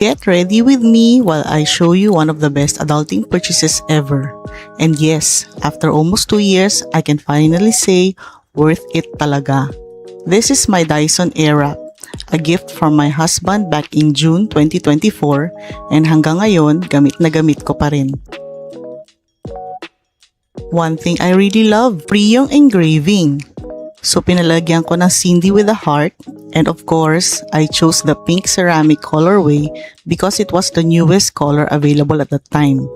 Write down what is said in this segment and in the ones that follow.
Get ready with me while I show you one of the best adulting purchases ever. And yes, after almost 2 years, I can finally say, worth it talaga. This is my Dyson Airwrap, a gift from my husband back in June 2024, and hanggang ngayon, gamit na gamit ko pa rin. One thing I really love, free yung engraving. So pinalagyan ko ng Cindy with a heart, and of course, I chose the pink ceramic colorway because it was the newest color available at the time.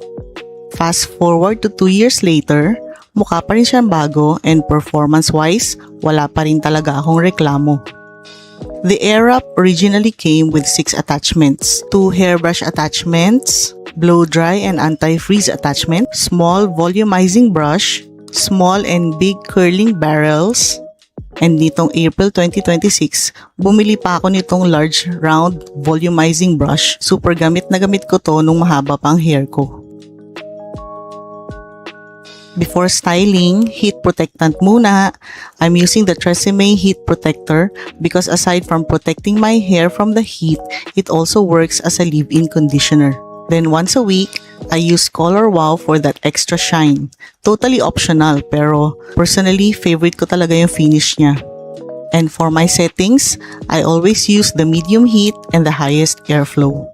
Fast forward to 2 years later, mukha pa rin siyang bago, and performance-wise, wala pa rin talaga akong reklamo. The Airwrap originally came with 6 attachments, 2 hairbrush attachments, blow dry and anti-freeze attachment, small volumizing brush, small and big curling barrels, and nitong April 2026, bumili pa ako nitong large round volumizing brush. Super gamit na gamit ko to nung mahaba pang hair ko. Before styling, heat protectant muna. I'm using the Tresemme Heat Protector because aside from protecting my hair from the heat, it also works as a leave-in conditioner. Then once a week, I use Color Wow for that extra shine. Totally optional, pero personally, favorite ko talaga yung finish niya. And for my settings, I always use the medium heat and the highest airflow.